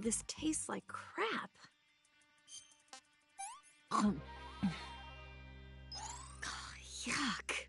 this tastes like crap. Yuck.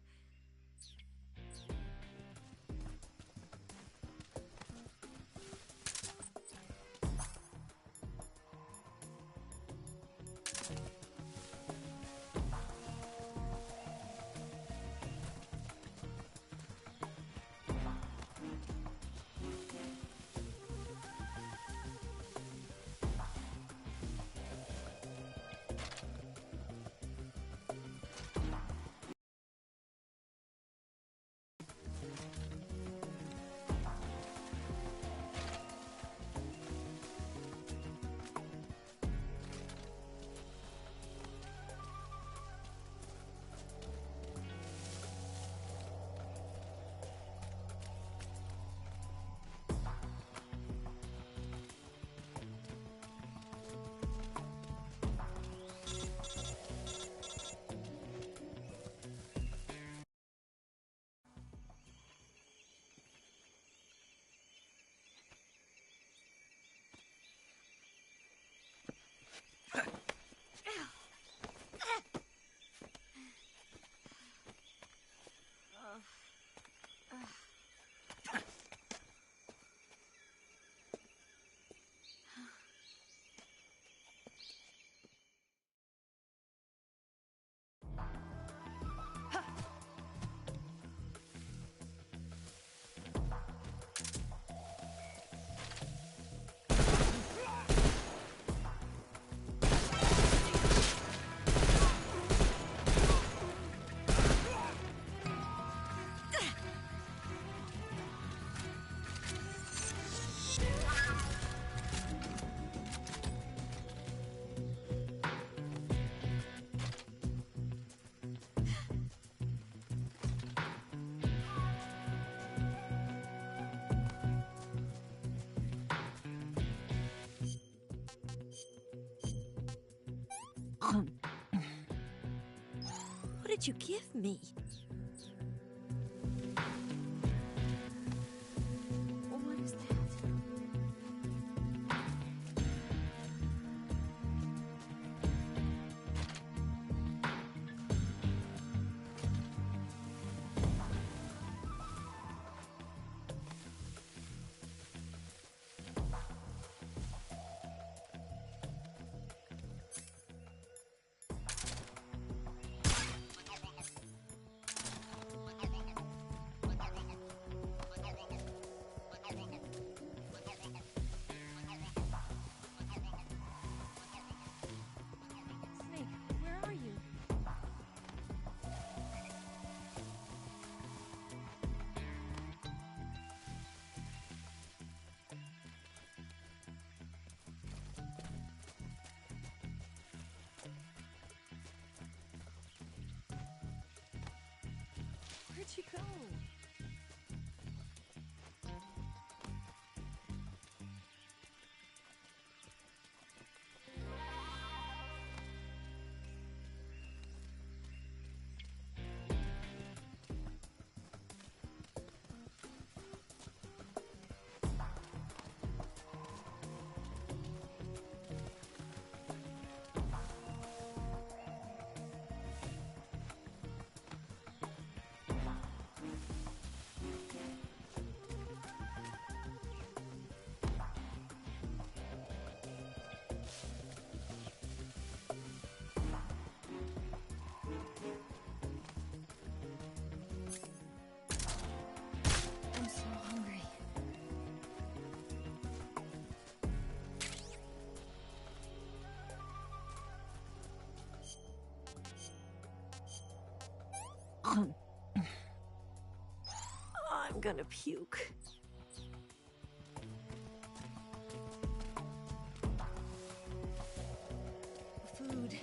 What did you give me? What is that? Where'd you go? I'm so hungry. I'm gonna puke. Food.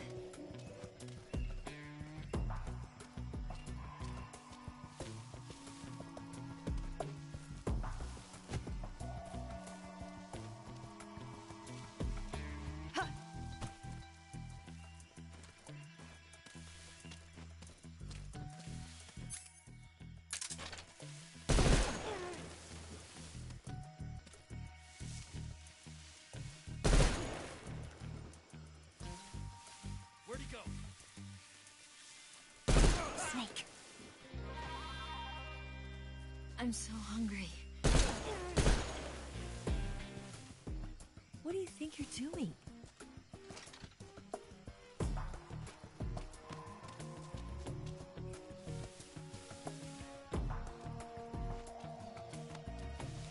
Snake. I'm so hungry. What do you think you're doing?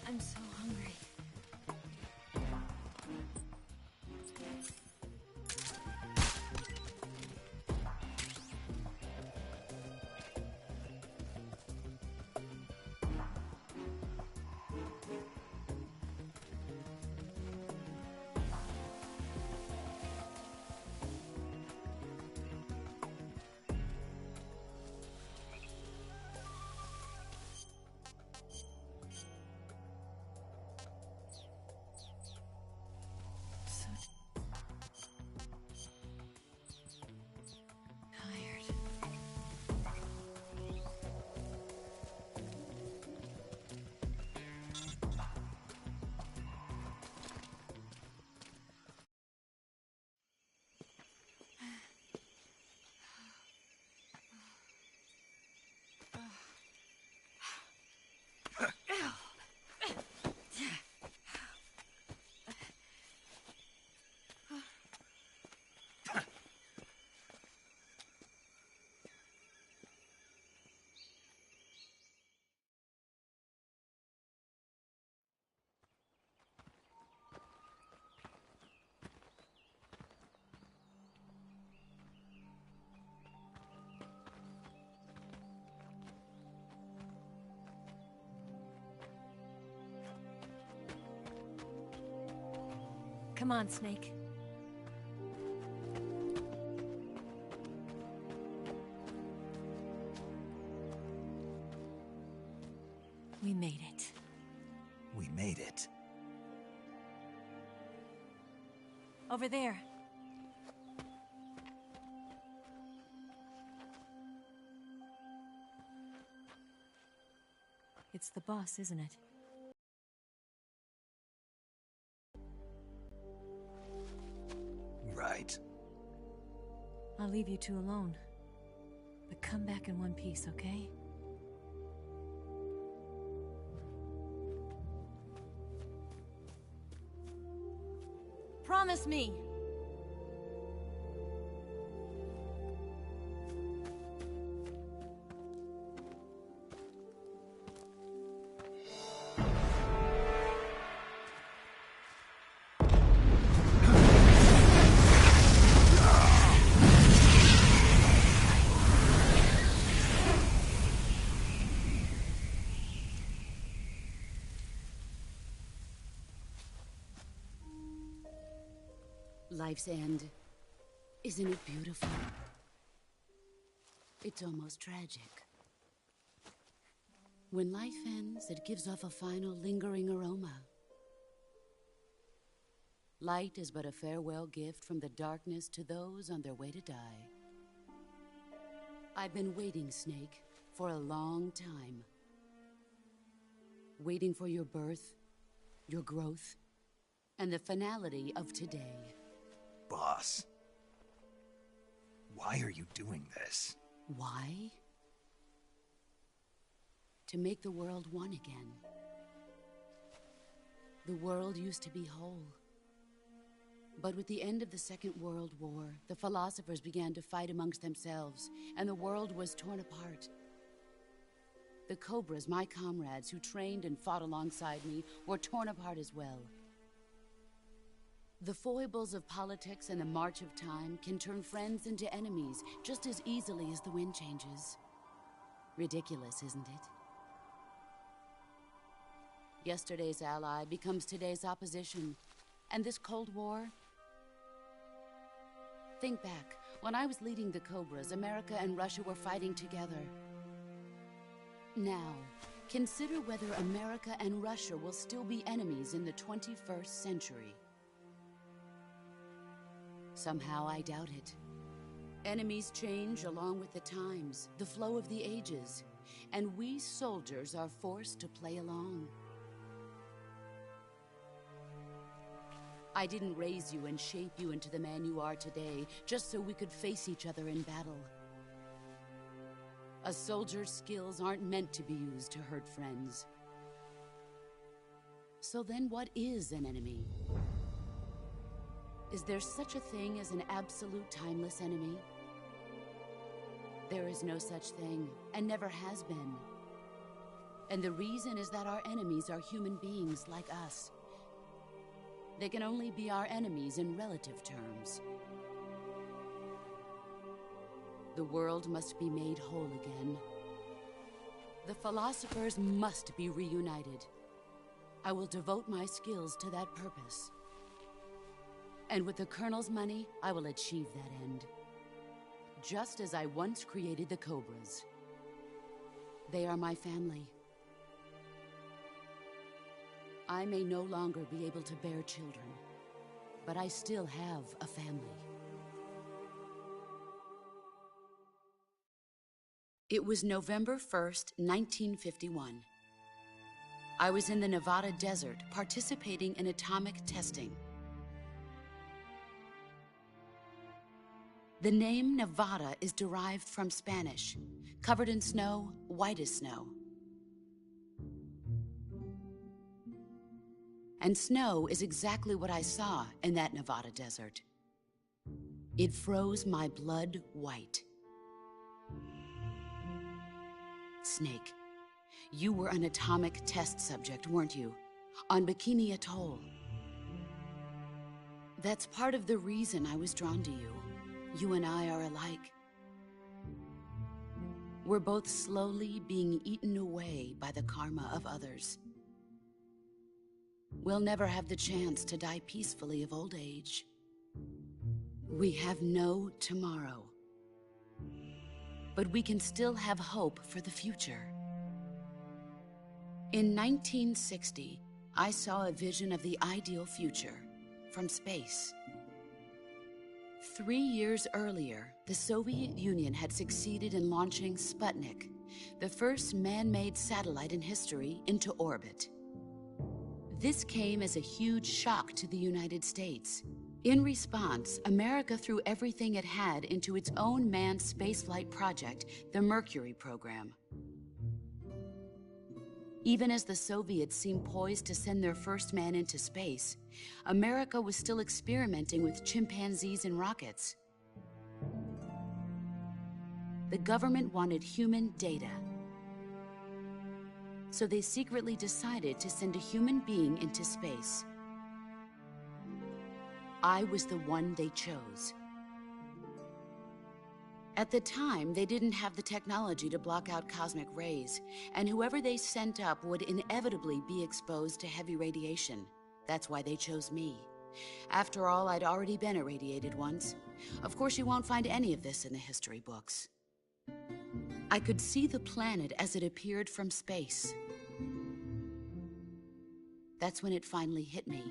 I'm so hungry. Come on, Snake. We made it. We made it. Over there. It's the boss, isn't it? Right. I'll leave you two alone. But come back in one piece, okay? Promise me! Life's end. Isn't it beautiful? It's almost tragic. When life ends, it gives off a final lingering aroma. Light is but a farewell gift from the darkness to those on their way to die. I've been waiting, Snake, for a long time. Waiting for your birth, your growth, and the finality of today. Boss. Why are you doing this? Why? To make the world one again. The world used to be whole. But with the end of the Second World War, the philosophers began to fight amongst themselves, and the world was torn apart. The Cobras, my comrades who trained and fought alongside me, were torn apart as well. The foibles of politics and the march of time can turn friends into enemies just as easily as the wind changes. Ridiculous, isn't it? Yesterday's ally becomes today's opposition. And this Cold War? Think back. When I was leading the Cobras, America and Russia were fighting together. Now, consider whether America and Russia will still be enemies in the 21st century. Somehow I doubt it. Enemies change along with the times, the flow of the ages, and we soldiers are forced to play along. I didn't raise you and shape you into the man you are today just so we could face each other in battle. A soldier's skills aren't meant to be used to hurt friends. So then what is an enemy? Is there such a thing as an absolute timeless enemy? There is no such thing, and never has been. And the reason is that our enemies are human beings like us. They can only be our enemies in relative terms. The world must be made whole again. The philosophers must be reunited. I will devote my skills to that purpose. And with the Colonel's money, I will achieve that end. Just as I once created the Cobras. They are my family. I may no longer be able to bear children, but I still have a family. It was November 1st, 1951. I was in the Nevada desert participating in atomic testing. The name Nevada is derived from Spanish, covered in snow, white as snow. And snow is exactly what I saw in that Nevada desert. It froze my blood white. Snake, you were an atomic test subject, weren't you? On Bikini Atoll. That's part of the reason I was drawn to you. You and I are alike. We're both slowly being eaten away by the karma of others. We'll never have the chance to die peacefully of old age. We have no tomorrow. But we can still have hope for the future. In 1960, I saw a vision of the ideal future from space. 3 years earlier, the Soviet Union had succeeded in launching Sputnik, the first man-made satellite in history, into orbit. This came as a huge shock to the United States. In response, America threw everything it had into its own manned spaceflight project, the Mercury program. Even as the Soviets seemed poised to send their first man into space, America was still experimenting with chimpanzees and rockets. The government wanted human data. So they secretly decided to send a human being into space. I was the one they chose. At the time, they didn't have the technology to block out cosmic rays, and whoever they sent up would inevitably be exposed to heavy radiation. That's why they chose me. After all, I'd already been irradiated once. Of course, you won't find any of this in the history books. I could see the planet as it appeared from space. That's when it finally hit me.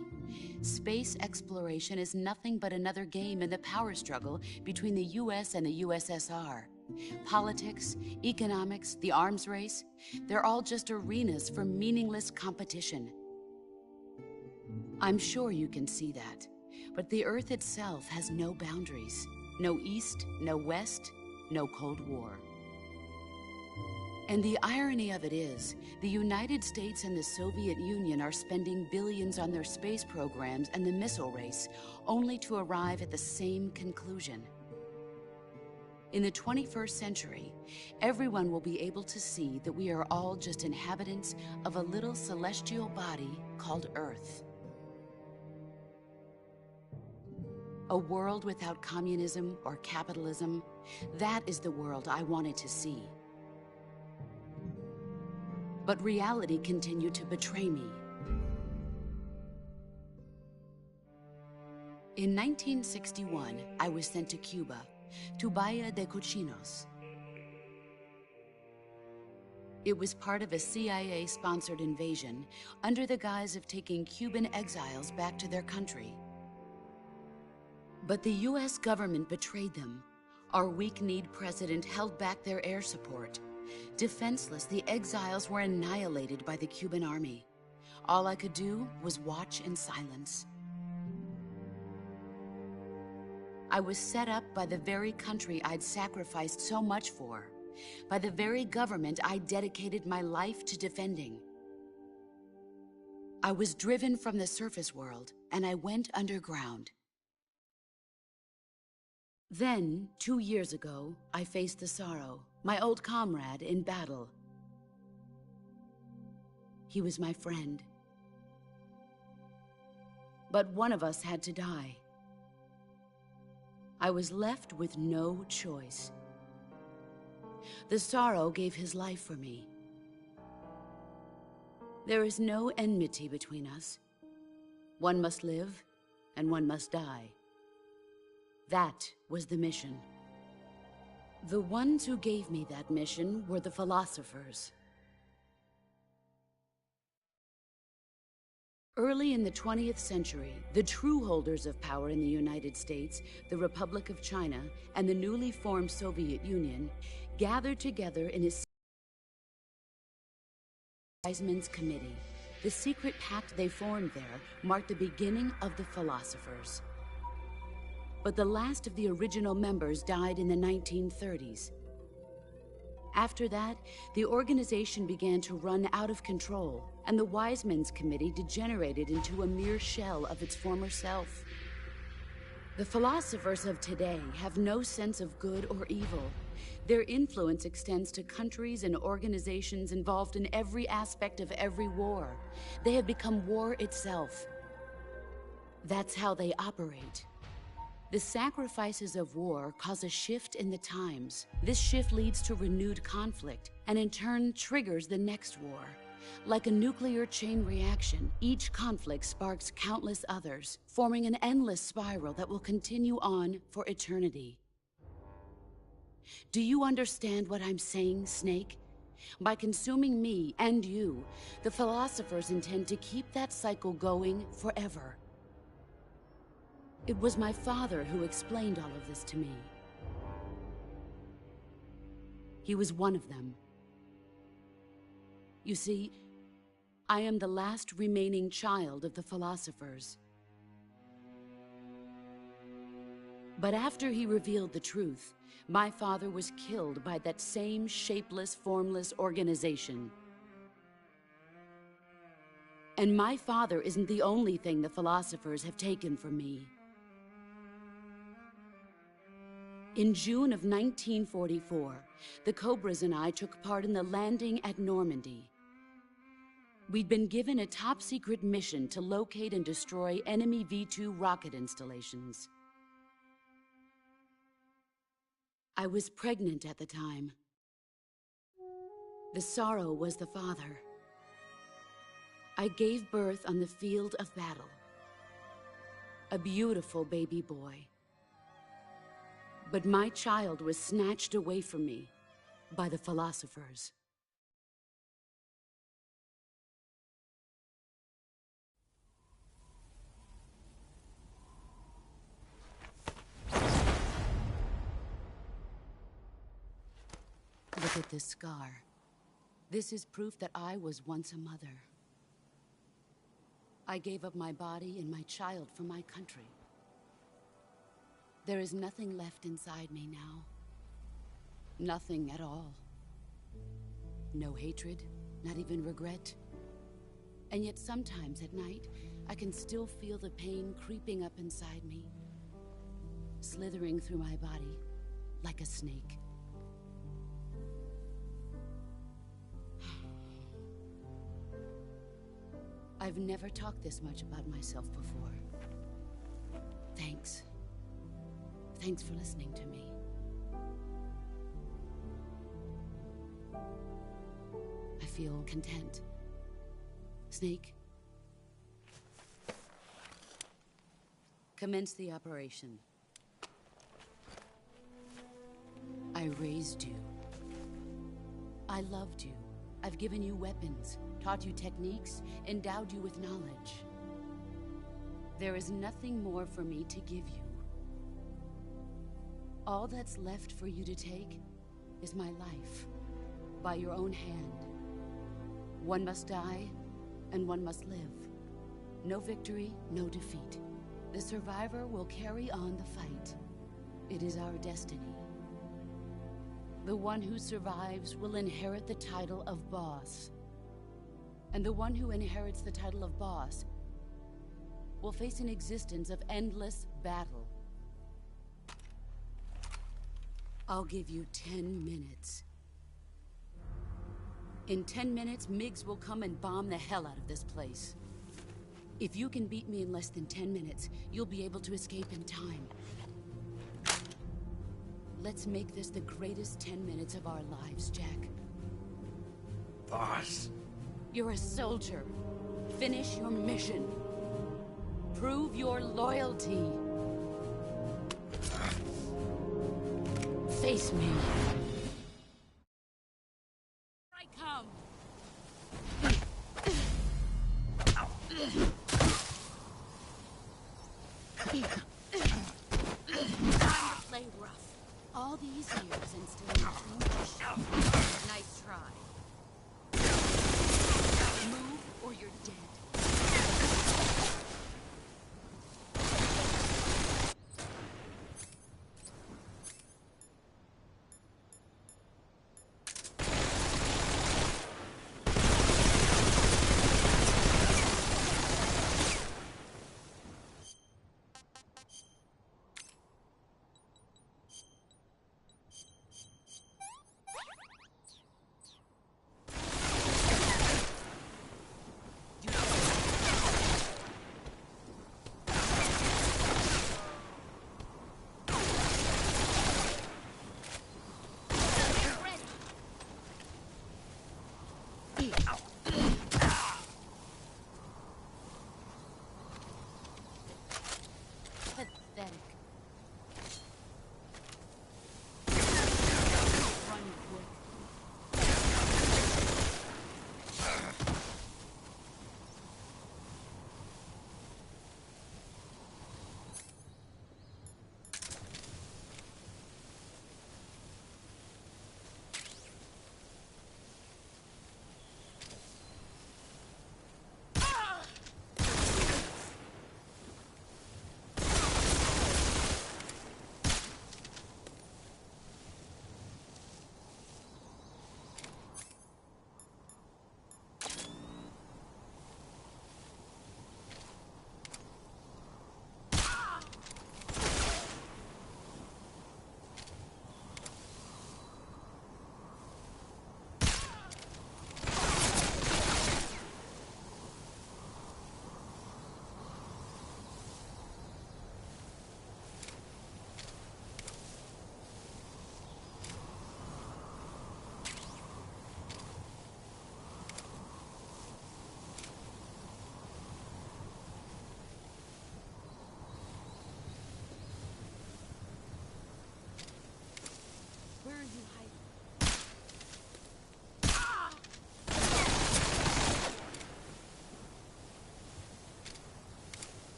Space exploration is nothing but another game in the power struggle between the US and the USSR. Politics, economics, the arms race, they're all just arenas for meaningless competition. I'm sure you can see that, but the Earth itself has no boundaries. No East, no West, no Cold War. And the irony of it is, the United States and the Soviet Union are spending billions on their space programs and the missile race, only to arrive at the same conclusion. In the 21st century, everyone will be able to see that we are all just inhabitants of a little celestial body called Earth. A world without communism or capitalism, that is the world I wanted to see. But reality continued to betray me. In 1961, I was sent to Cuba, to Bahia de Cochinos. It was part of a CIA-sponsored invasion under the guise of taking Cuban exiles back to their country. But the US government betrayed them. Our weak-kneed president held back their air support. Defenseless, the exiles were annihilated by the Cuban army. All I could do was watch in silence. I was set up by the very country I'd sacrificed so much for. by the very government I dedicated my life to defending. I was driven from the surface world, and I went underground. Then, 2 years ago, I faced the Sorrow, my old comrade in battle. He was my friend. But one of us had to die. I was left with no choice. The Sorrow gave his life for me. There is no enmity between us. One must live, and one must die. That was the mission. The ones who gave me that mission were the philosophers. Early in the 20th century, the true holders of power in the United States, the Republic of China, and the newly formed Soviet Union gathered together in a Wise Men's Committee. The secret pact they formed there marked the beginning of the philosophers. But the last of the original members died in the 1930s. After that, the organization began to run out of control, and the Wise Men's Committee degenerated into a mere shell of its former self. The philosophers of today have no sense of good or evil. Their influence extends to countries and organizations involved in every aspect of every war. They have become war itself. That's how they operate. The sacrifices of war cause a shift in the times. This shift leads to renewed conflict, and in turn triggers the next war. Like a nuclear chain reaction, each conflict sparks countless others, forming an endless spiral that will continue on for eternity. Do you understand what I'm saying, Snake? By consuming me and you, the philosophers intend to keep that cycle going forever. It was my father who explained all of this to me. He was one of them. You see, I am the last remaining child of the philosophers. But after he revealed the truth, my father was killed by that same shapeless, formless organization. And my father isn't the only thing the philosophers have taken from me. In June of 1944, the Cobras and I took part in the landing at Normandy. We'd been given a top-secret mission to locate and destroy enemy V-2 rocket installations. I was pregnant at the time. The Sorrow was the father. I gave birth on the field of battle. A beautiful baby boy. But my child was snatched away from me by the philosophers. Look at this scar. This is proof that I was once a mother. I gave up my body and my child for my country. There is nothing left inside me now. Nothing at all. No hatred, not even regret. And yet sometimes at night, I can still feel the pain creeping up inside me, slithering through my body like a snake. I've never talked this much about myself before. Thanks. Thanks for listening to me. I feel content. Snake, commence the operation. I raised you. I loved you. I've given you weapons, taught you techniques, endowed you with knowledge. There is nothing more for me to give you. All that's left for you to take is my life, by your own hand. One must die, and one must live. No victory, no defeat. The survivor will carry on the fight. It is our destiny. The one who survives will inherit the title of boss. And the one who inherits the title of boss will face an existence of endless battle. I'll give you 10 minutes. In 10 minutes, Miggs will come and bomb the hell out of this place. If you can beat me in less than 10 minutes, you'll be able to escape in time. Let's make this the greatest 10 minutes of our lives, Jack. Boss. You're a soldier. Finish your mission. Prove your loyalty. Face me. I come. Time to play rough. All these years and still nothing to show. Nice try. Move or you're dead. You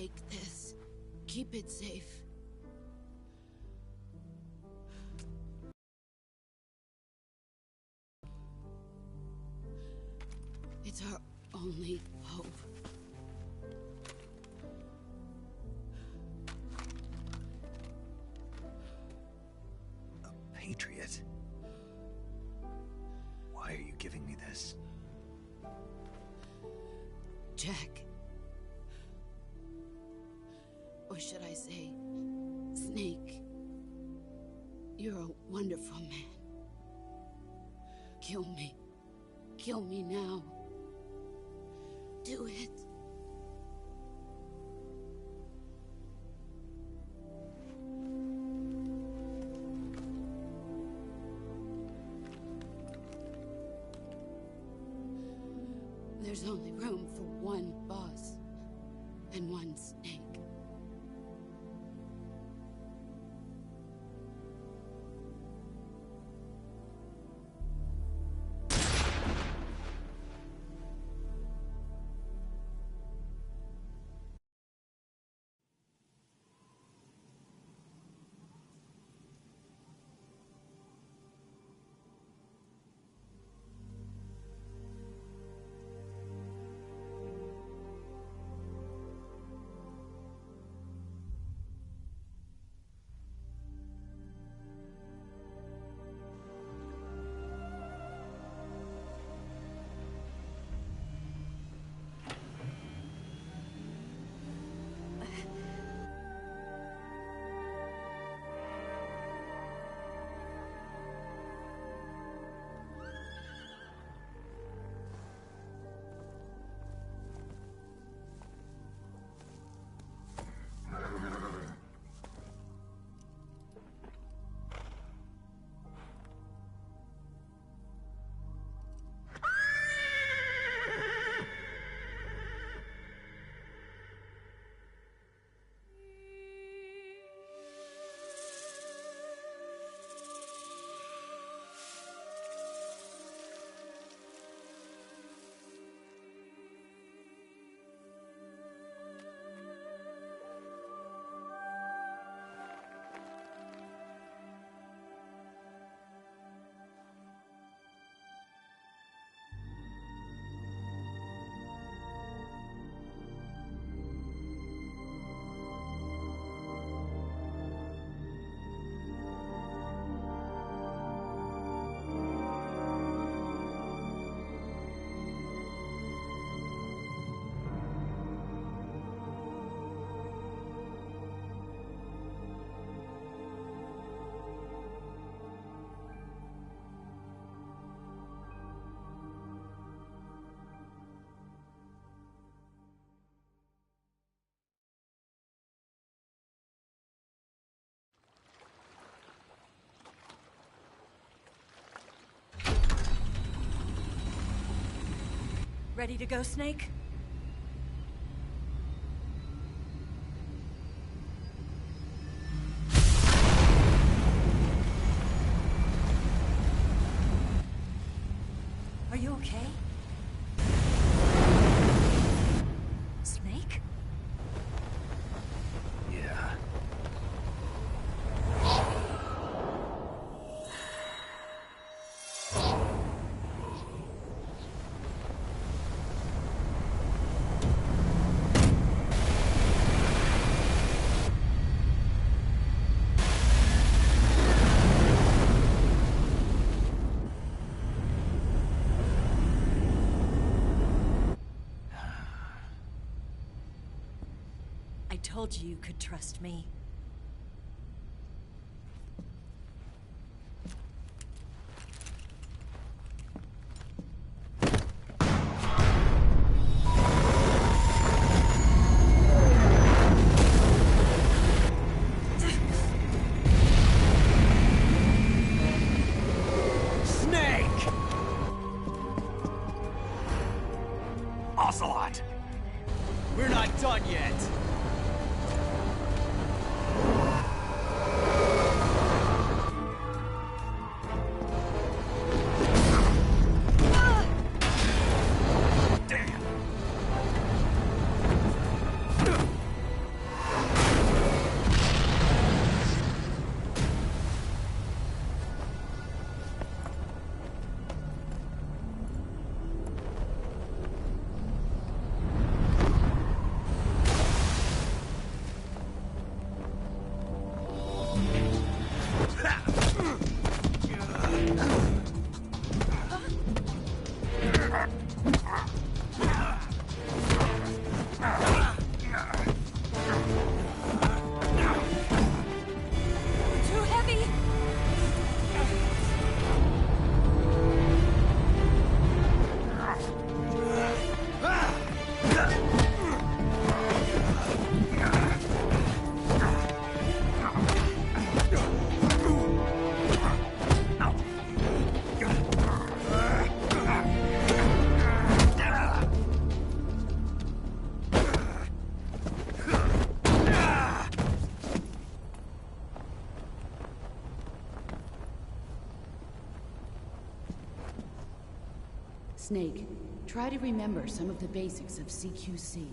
Take this. Keep it safe. It's our only hope. A patriot? Why are you giving me this? Jack. Or should I say, Snake. You're a wonderful man. Kill me. Kill me now. Do it. There's only room for one boss and one Snake. Ready to go, Snake? Are you okay? Snake? Yeah. I told you you could trust me. Snake! Ocelot! We're not done yet. Snake, try to remember some of the basics of CQC.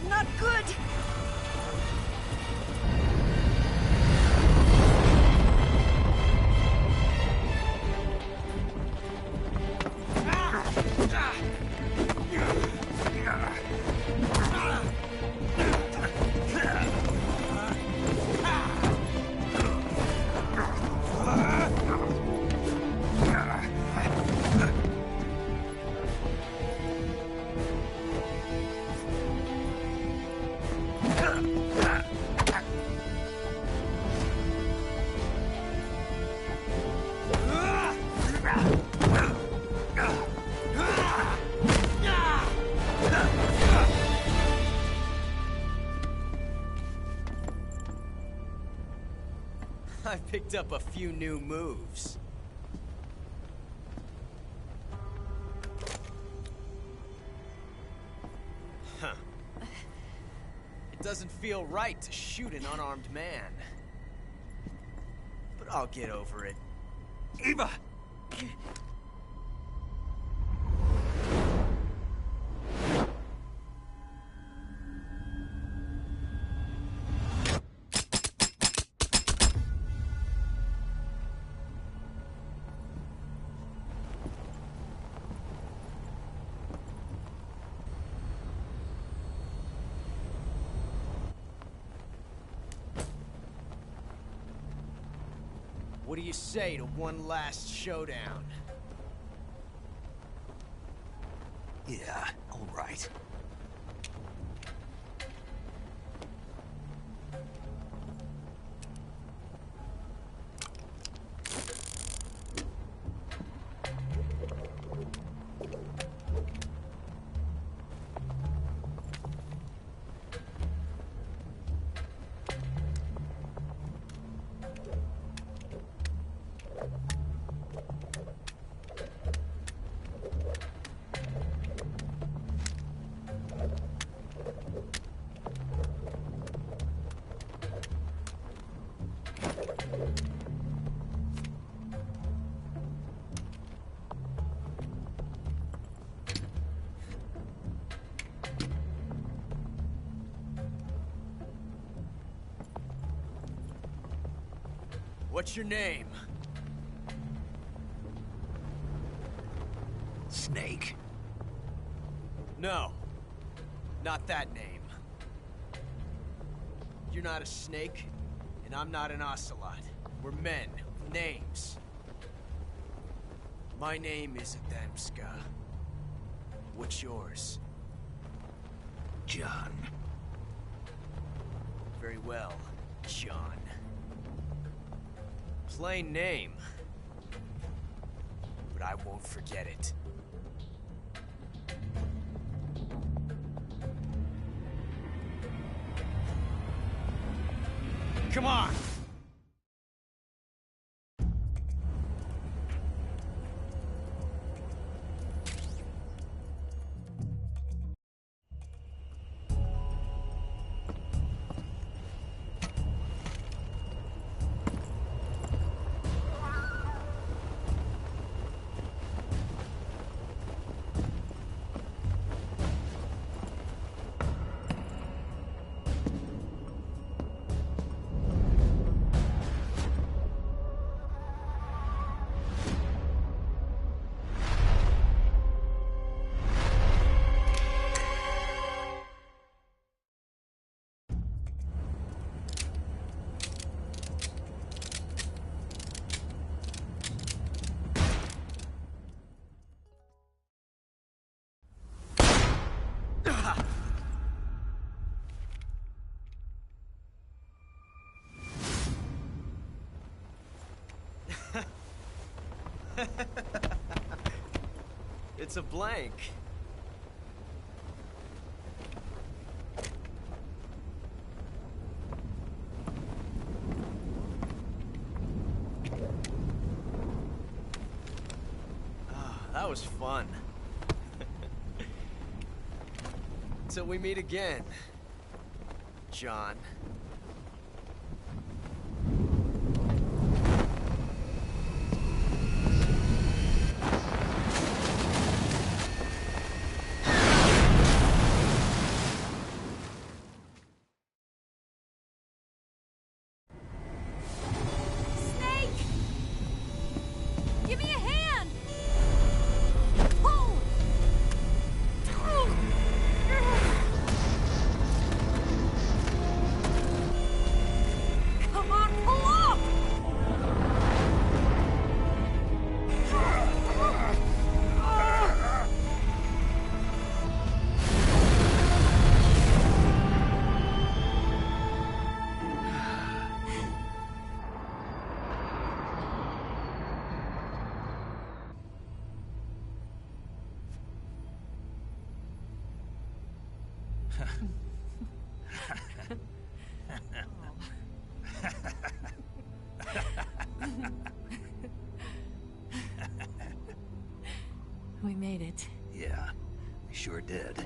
Not good! I picked up a few new moves. Huh. It doesn't feel right to shoot an unarmed man. But I'll get over it. Eva! What do you say to one last showdown? Yeah, all right. What's your name? Snake. No. Not that name. You're not a snake, and I'm not an ocelot. We're men with names. My name is Adamska. What's yours? John. Very well, John. Plain name. But I won't forget it. Come on! It's a blank. That was fun. Till we meet again. John. Give me a hand! Pull! Come on, pull up! We made it. Yeah, we sure did.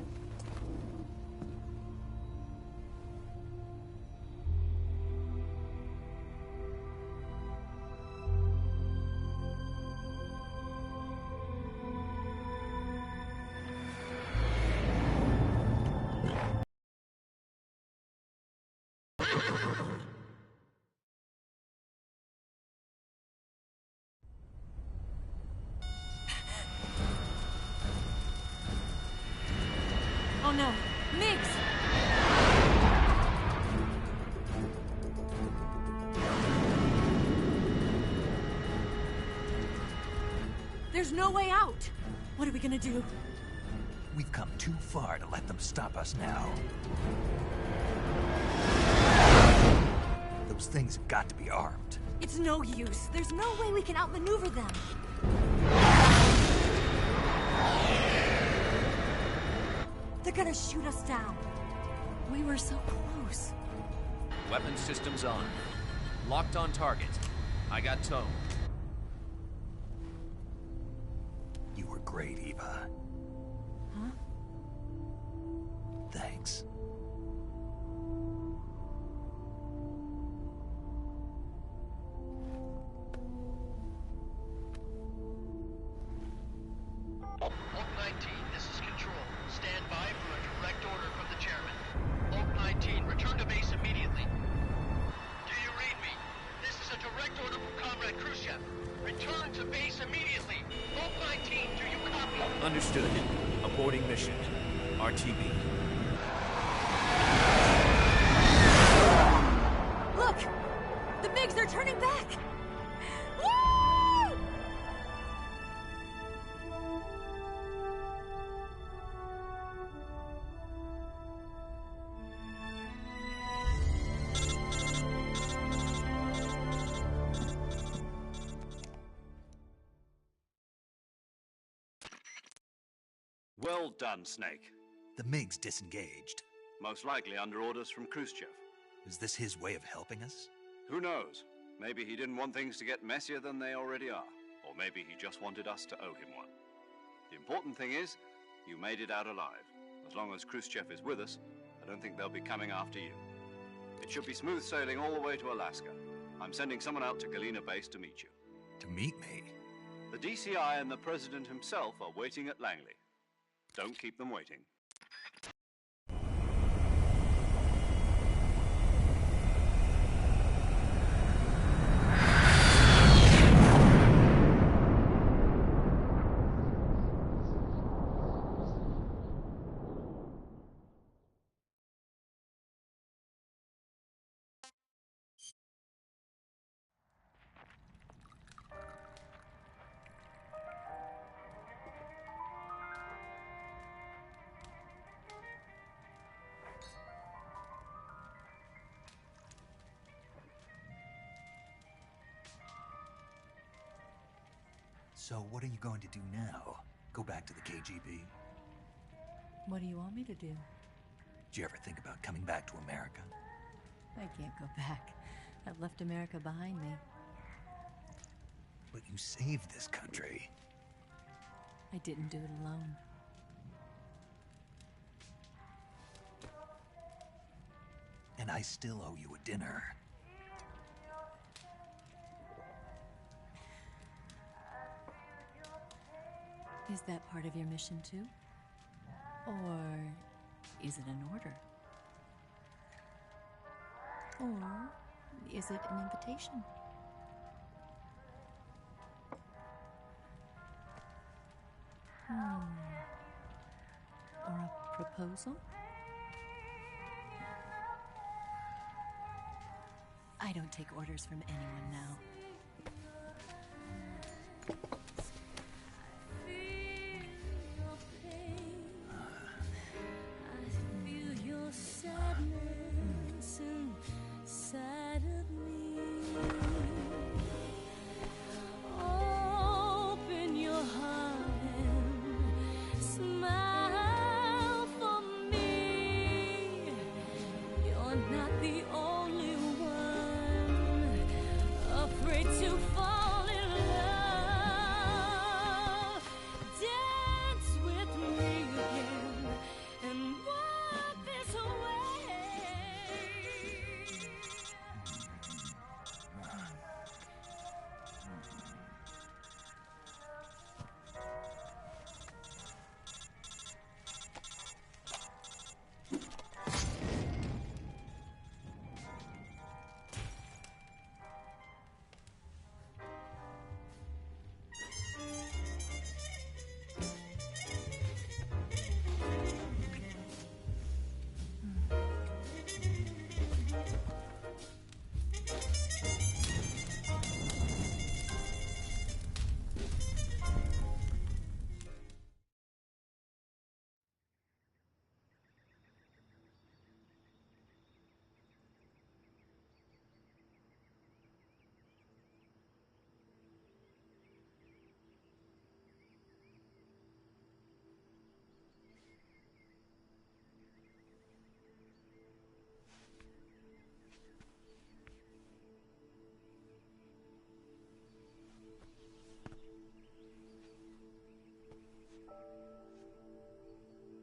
Oh no, Migs! There's no way out! What are we gonna do? We've come too far to let them stop us now. Those things have got to be armed. It's no use. There's no way we can outmaneuver them. They're gonna shoot us down. We were so close. Weapon systems on. Locked on target. I got towed. You were great, Eva. Huh? Thanks. Oak 19, this is Control. Stand by for a direct order from the chairman. Oak 19, return to base immediately. Do you read me? This is a direct order from Comrade Khrushchev. Return to base immediately. Oak 19, do you copy? Understood. Aborting mission. RTB. Look! The MiGs are turning back! Woo! Well done, Snake. The MiGs disengaged. Most likely under orders from Khrushchev. Is this his way of helping us? Who knows? Maybe he didn't want things to get messier than they already are. Or maybe he just wanted us to owe him one. The important thing is, you made it out alive. As long as Khrushchev is with us, I don't think they'll be coming after you. It should be smooth sailing all the way to Alaska. I'm sending someone out to Galena Base to meet you. To meet me? The DCI and the President himself are waiting at Langley. Don't keep them waiting. So what are you going to do now? Go back to the KGB? What do you want me to do? Did you ever think about coming back to America? I can't go back. I've left America behind me. But you saved this country. I didn't do it alone. I still owe you a dinner. Is that part of your mission too? Or is it an order? Or is it an invitation? Or a proposal? I don't take orders from anyone now.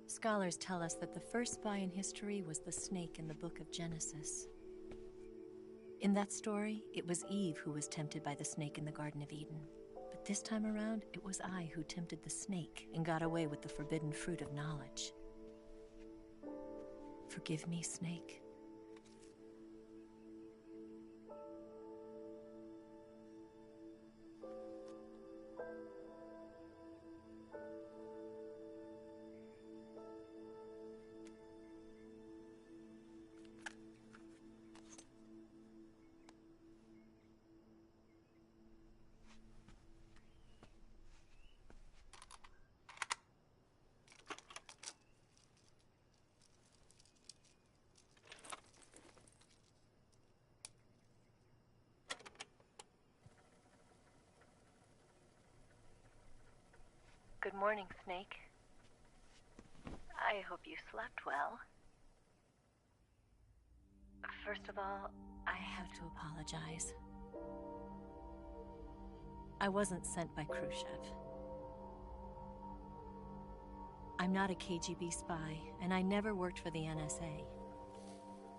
Scholars tell us that the first spy in history was the snake in the book of Genesis. In that story, it was Eve who was tempted by the snake in the Garden of Eden. But this time around, it was I who tempted the snake and got away with the forbidden fruit of knowledge. Forgive me, snake. Good morning, Snake. I hope you slept well. First of all, I have to apologize. I wasn't sent by Khrushchev. I'm not a KGB spy, and I never worked for the NSA.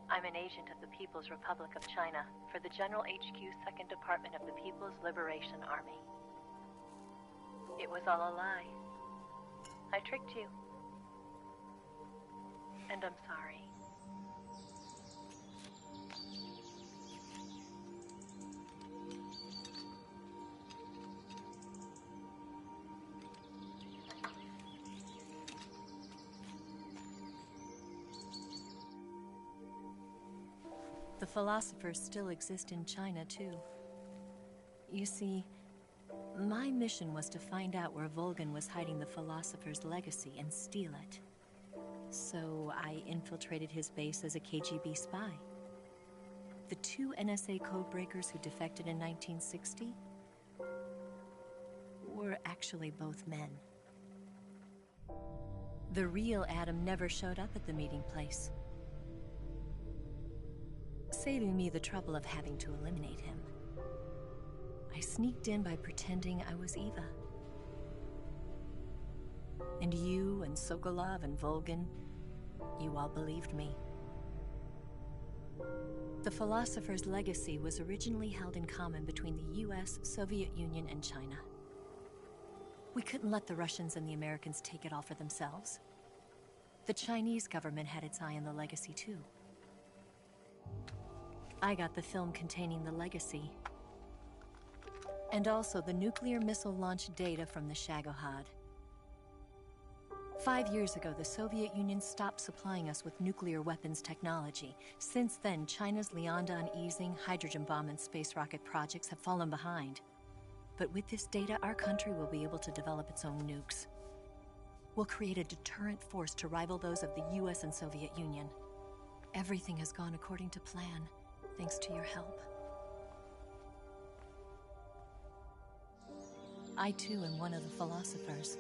I'm an agent of the People's Republic of China for the General HQ 2nd Department of the People's Liberation Army. It was all a lie. I tricked you. And I'm sorry. The philosophers still exist in China, too. You see, my mission was to find out where Volgin was hiding the philosopher's legacy and steal it. So I infiltrated his base as a KGB spy. The two NSA codebreakers who defected in 1960 were actually both men. The real Adam never showed up at the meeting place, saving me the trouble of having to eliminate him. I sneaked in by pretending I was Eva. And you and Sokolov and Volgin, you all believed me. The philosopher's legacy was originally held in common between the US, Soviet Union, and China. We couldn't let the Russians and the Americans take it all for themselves. The Chinese government had its eye on the legacy too. I got the film containing the legacy, and also the nuclear missile launch data from the Shagohod. 5 years ago, the Soviet Union stopped supplying us with nuclear weapons technology. Since then, China's Liaodong easing, hydrogen bomb, and space rocket projects have fallen behind. But with this data, our country will be able to develop its own nukes. We'll create a deterrent force to rival those of the US and Soviet Union. Everything has gone according to plan, thanks to your help. I too am one of the philosophers.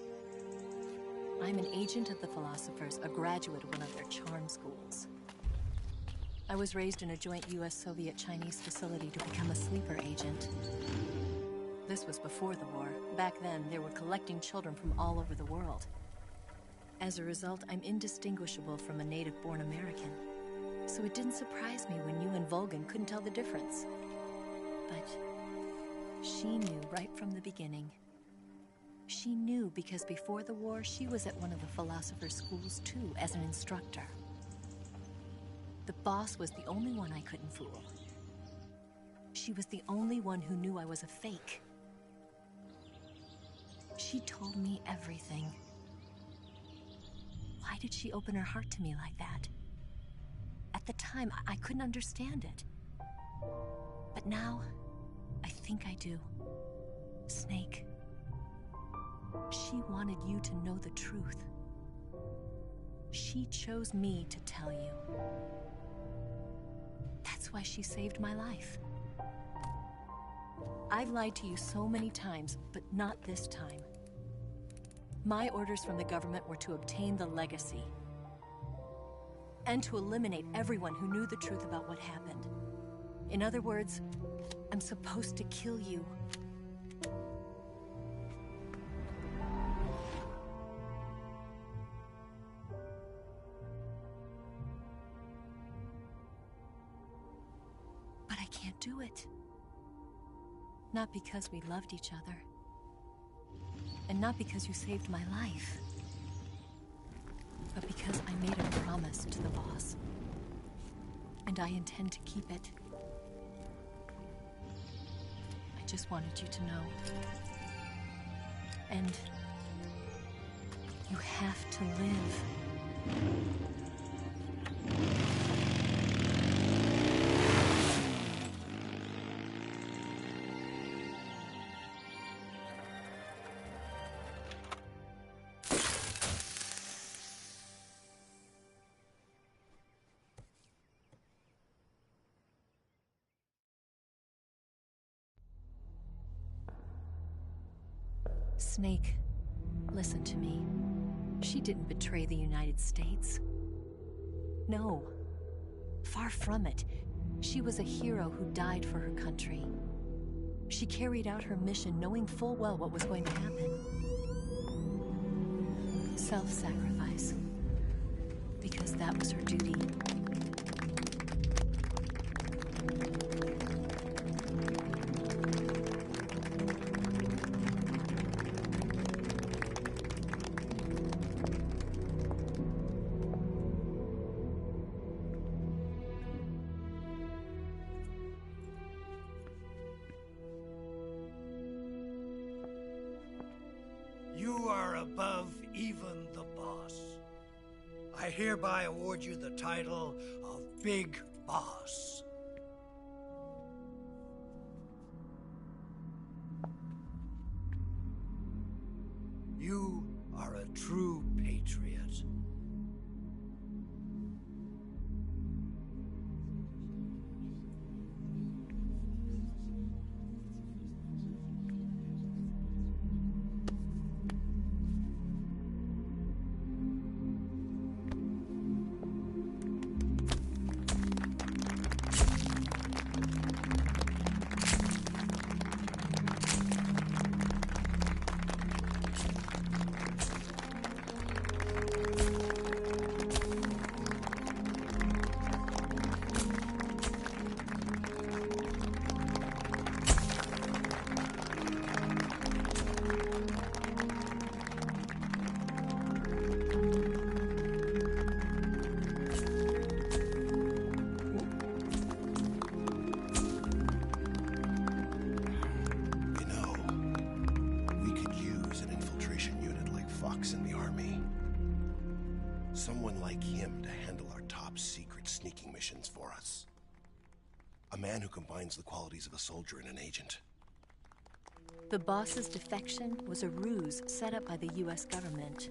I'm an agent of the philosophers, a graduate of one of their charm schools. I was raised in a joint US-Soviet-Chinese facility to become a sleeper agent. This was before the war. Back then, they were collecting children from all over the world. As a result, I'm indistinguishable from a native-born American. So it didn't surprise me when you and Volgan couldn't tell the difference. But she knew right from the beginning. She knew because before the war, she was at one of the philosopher's schools too, as an instructor. The boss was the only one I couldn't fool. She was the only one who knew I was a fake. She told me everything. Why did she open her heart to me like that? At the time, I couldn't understand it. But now, I think I do. Snake. She wanted you to know the truth. She chose me to tell you. That's why she saved my life. I've lied to you so many times, but not this time. My orders from the government were to obtain the legacy and to eliminate everyone who knew the truth about what happened. In other words, I'm supposed to kill you. But I can't do it. Not because we loved each other. And not because you saved my life. But because I made a promise to the boss. And I intend to keep it. I just wanted you to know. And you have to live. Snake, listen to me. She didn't betray the United States. No. Far from it. She was a hero who died for her country. She carried out her mission knowing full well what was going to happen. Self-sacrifice. Because that was her duty. You are above even the boss. I hereby award you the title of Big Boss. You are a true patriot. fox in the army. Someone like him to handle our top secret sneaking missions for us. A man who combines the qualities of a soldier and an agent. The boss's defection was a ruse set up by the US government.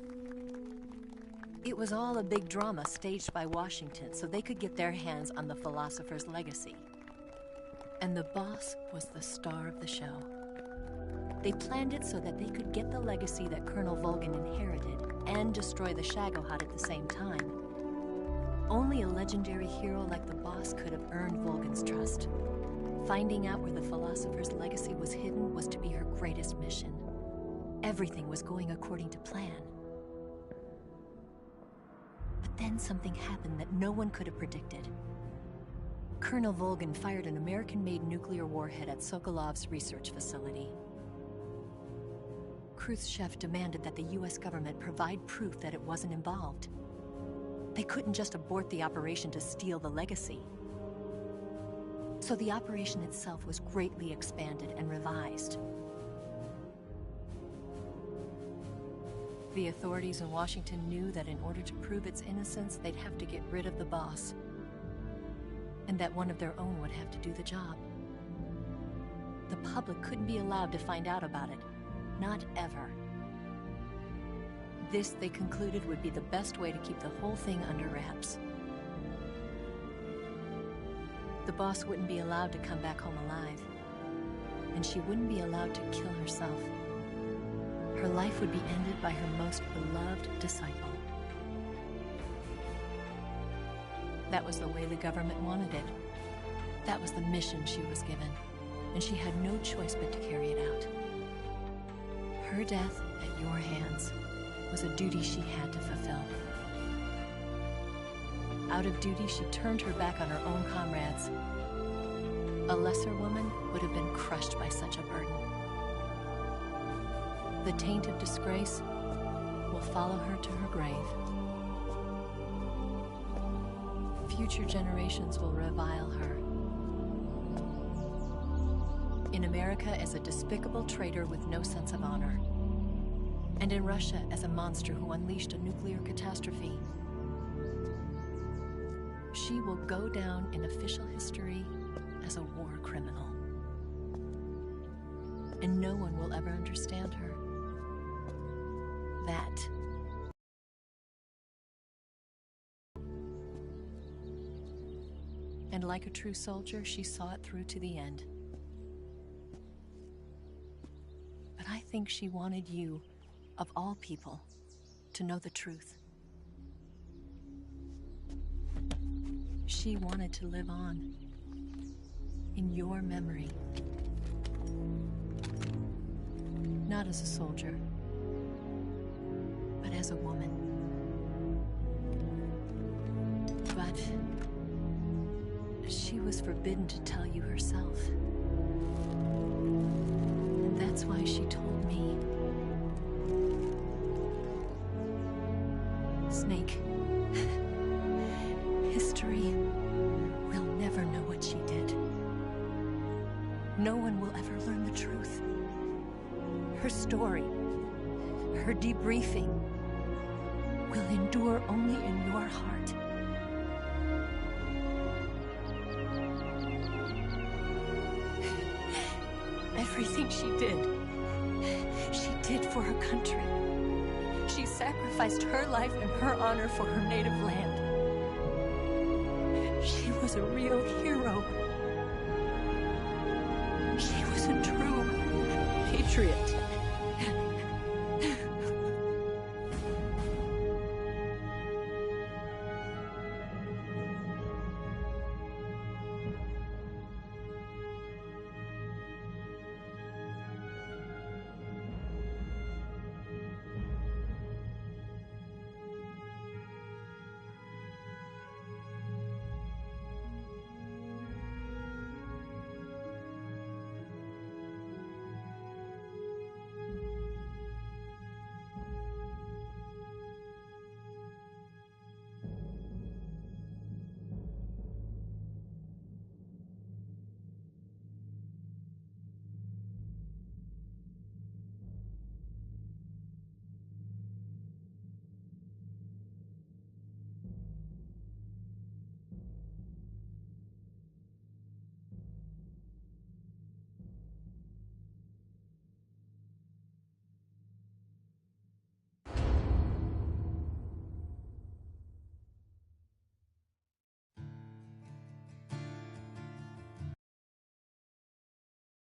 It was all a big drama staged by Washington so they could get their hands on the philosopher's legacy. And the boss was the star of the show. They planned it so that they could get the legacy that Colonel Volgin inherited and destroy the Shagohod at the same time. Only a legendary hero like the boss could have earned Volgin's trust. Finding out where the philosopher's legacy was hidden was to be her greatest mission. Everything was going according to plan. But then something happened that no one could have predicted. Colonel Volgin fired an American-made nuclear warhead at Sokolov's research facility. Khrushchev demanded that the US government provide proof that it wasn't involved. They couldn't just abort the operation to steal the legacy. So the operation itself was greatly expanded and revised. The authorities in Washington knew that in order to prove its innocence, they'd have to get rid of the boss, and that one of their own would have to do the job. The public couldn't be allowed to find out about it. Not ever. This, they concluded, would be the best way to keep the whole thing under wraps. The boss wouldn't be allowed to come back home alive, and she wouldn't be allowed to kill herself. Her life would be ended by her most beloved disciple. That was the way the government wanted it. That was the mission she was given, and she had no choice but to carry it out. Her death at your hands was a duty she had to fulfill. Out of duty, she turned her back on her own comrades. A lesser woman would have been crushed by such a burden. The taint of disgrace will follow her to her grave. Future generations will revile her. In America as a despicable traitor with no sense of honor. And in Russia as a monster who unleashed a nuclear catastrophe. She will go down in official history as a war criminal. And no one will ever understand her. That. And like a true soldier, she saw it through to the end. But I think she wanted you, of all people, to know the truth. She wanted to live on, in your memory. Not as a soldier, but as a woman. But she was forbidden to tell you herself. And that's why she told me. Snake, history will never know what she did. No one will ever learn the truth. Her story, her debriefing, will endure only in your heart. Everything she did for her country. She sacrificed her life and her honor for her native land. She was a real hero. She was a true patriot.